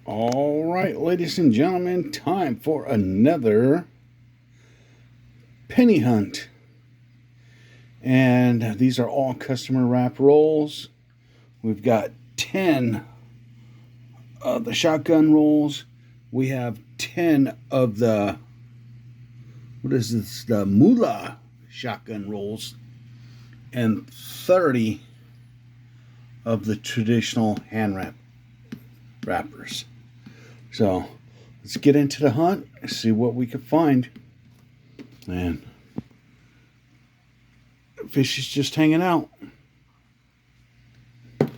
All right, ladies and gentlemen, time for another penny hunt. And these are all customer wrap rolls. We've got 10 of the shotgun rolls. We have 10 of the, the moolah shotgun rolls. And 30 of the traditional hand wrappers. So let's get into the hunt and see what we can find. And the fish is just hanging out. All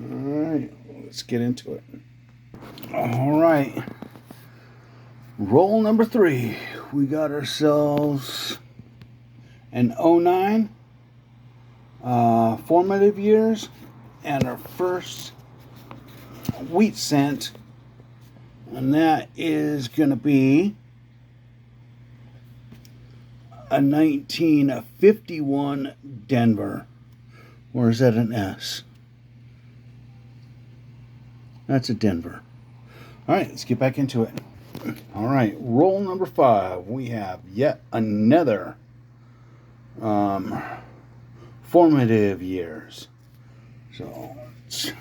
right, let's get into it. All right, roll number 3. We got ourselves an 09 formative years and our first wheat cent, and that is going to be a 1951 Denver. Or is that an S? That's a Denver. All right, let's get back into it. All right, roll number 5. We have yet another formative years. So let's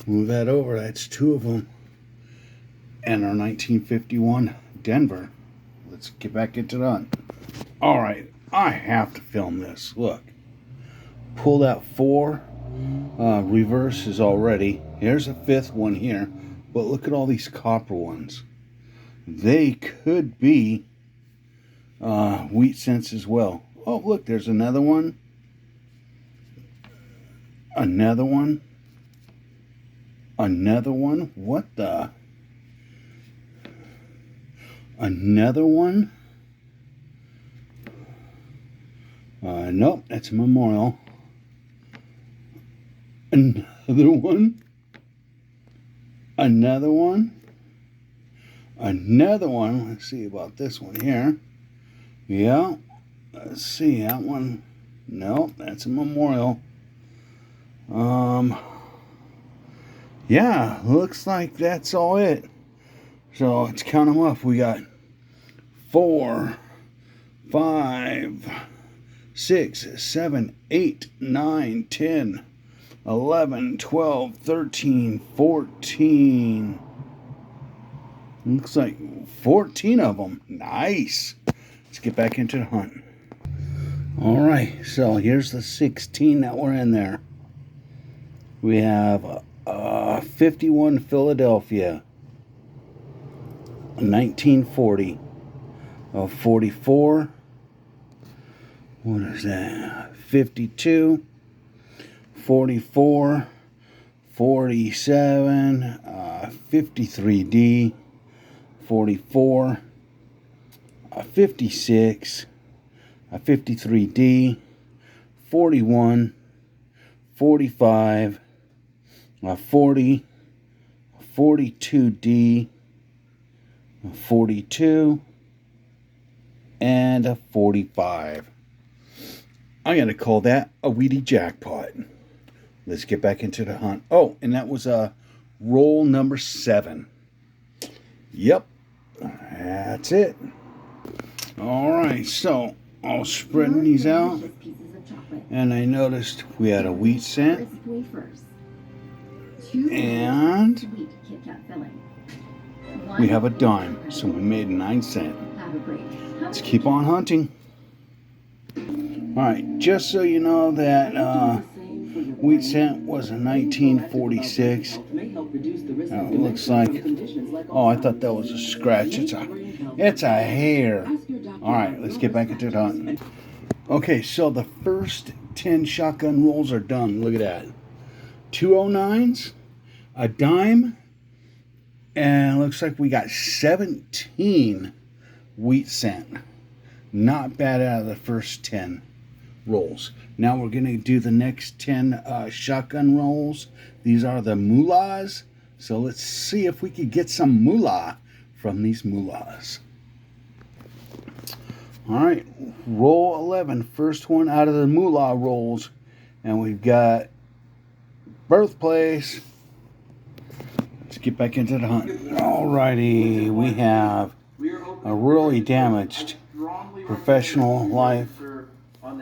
move that over. That's 2 of them. And our 1951 Denver. Let's get back into the hunt. All right, I have to film this. Look, pulled out 4 reverses already. Here's a 5th one here, but look at all these copper ones. They could be wheat cents as well. Oh, look, there's another one. Another one. Another one. What the? Another one. Nope, that's a memorial. Another one. Another one. Another one. Let's see about this one here. Yeah. Let's see, that one. Nope, that's a memorial. Yeah, looks like that's all it. So let's count them up. We got 4, 5, 6, 7, 8, 9, 10, 11, 12, 13, 14. Looks like 14 of them. Nice. Let's get back into the hunt. All right, so here's the 16 that were in there. We have 51 Philadelphia, 1940, 44. What is that? 52, 44, 47, 53D, 44, 56, 53D, 41, 45, 40, 42D, 42, and a 45. I'm going to call that a Wheatie jackpot. Let's get back into the hunt. Oh, and that was roll number 7. Yep, that's it. All right, so I'll spread these out. And I noticed we had a wheat cent. And we have a dime. So we made 9 cents. Let's keep on hunting. Alright, just so you know that wheat cent was in 1946. It looks like, oh, I thought that was a scratch. It's a hair. Alright, let's get back into the hunt. Okay, so the first 10 shotgun rolls are done. Look at that. 209s, a dime, and it looks like we got 17 wheat cent. Not bad out of the first 10 rolls. Now we're going to do the next 10 shotgun rolls. These are the moolahs. So let's see if we could get some moolah from these moolahs. All right, roll 11, first one out of the moolah rolls. And we've got birthplace. Let's get back into the hunt. Alrighty, we have a really damaged professional life. And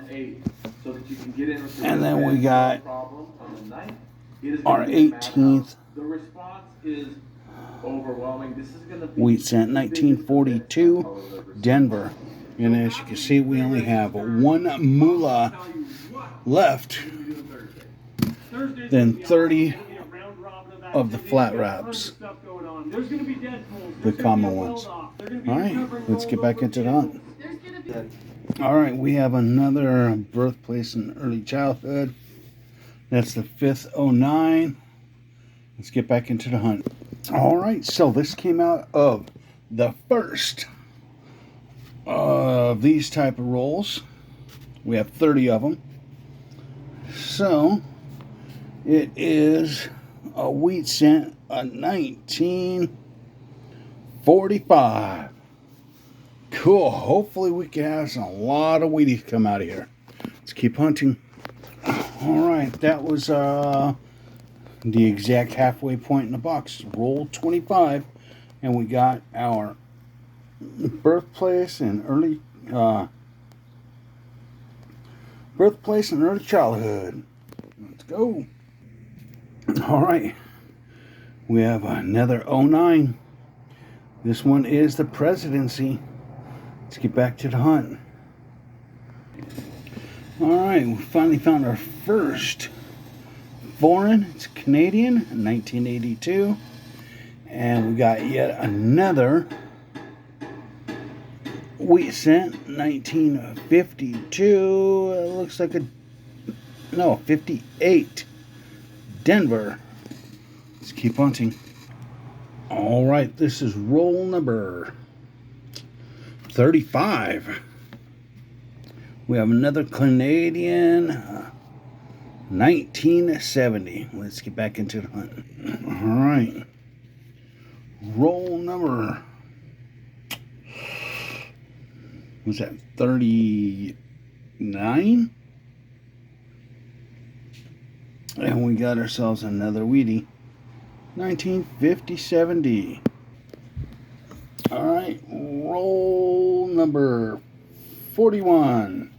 then we got our 18th wheat cent, 1942, Denver. And as you can see, we only have one moolah left, then 30 of the flat wraps, the common ones. All right, let's get back into the hunt. All right, we have another birthplace in early childhood. That's the 5th 09. Let's get back into the hunt. All right, so this came out of the first of these type of rolls. We have 30 of them. So it is a wheat cent, a 1945. Cool. Hopefully we can have a lot of Wheaties come out of here. Let's keep hunting. All right, that was the exact halfway point in the box. Roll 25, and we got our birthplace and early childhood. Let's go. All right, we have another 09. This one is the presidency. Let's get back to the hunt. All right, we finally found our first foreign. It's Canadian, 1982. And we got yet another wheat cent, 1952. It looks like 58. Denver. Let's keep hunting. All right, this is roll number 35. We have another Canadian, 1970. Let's get back into the hunt. All right. Roll number, was that 39? And we got ourselves another Wheatie, 1950-70. All right, roll number 41.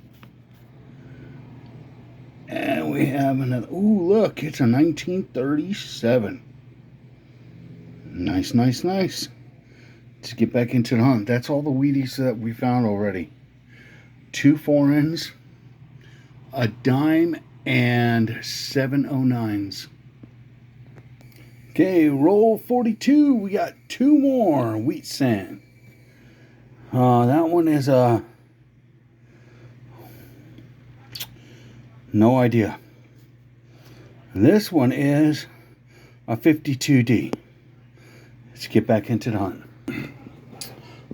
And we have another, ooh, look, it's a 1937. Nice, nice, nice. Let's get back into the hunt. That's all the Wheaties that we found already. 2 foreigns, a dime, and 7 09s. Okay, roll 42. We got 2 more wheat cent. That one is no idea. This one is a 52D. Let's get back into the hunt.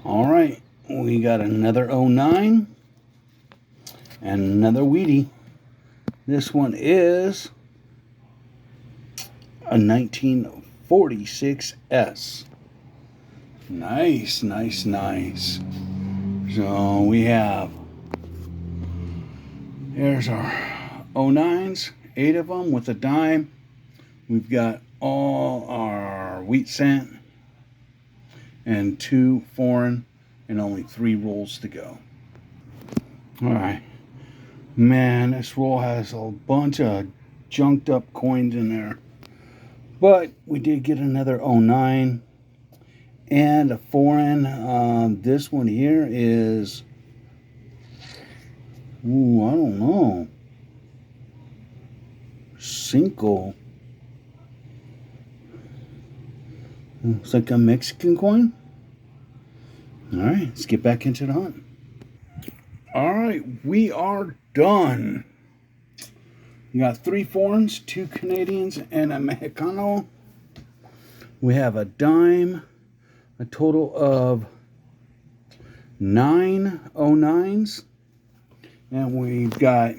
All right, we got another 09 and another Wheatie. This one is a 1946S. Nice, nice, nice. So we have, here's our 09s, 8 of them with a dime. We've got all our wheat cent and 2 foreign and only 3 rolls to go. All right. Man, this roll has a bunch of junked up coins in there. But we did get another 09 and a foreign. This one here is, ooh, I don't know. Cinco. Looks like a Mexican coin. All right, let's get back into the hunt. All right, we are done. We got 3 foreigns, 2 Canadians, and a Mexicano. We have a dime, a total of 9 09s. And we've got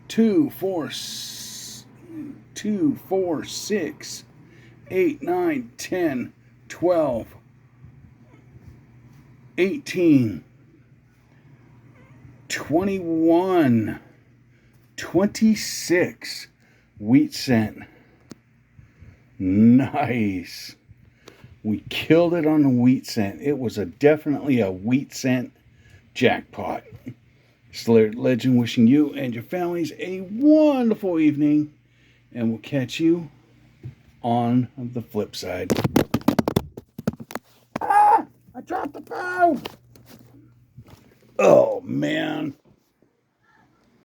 2, 4, 6, 8, 9, 10, 12, 18, 21, 26 wheat cent. Nice. We killed it on the wheat cent. It was definitely a wheat cent jackpot. Slayer Legend wishing you and your families a wonderful evening. And we'll catch you on the flip side. Ah! I dropped the phone! Oh, man.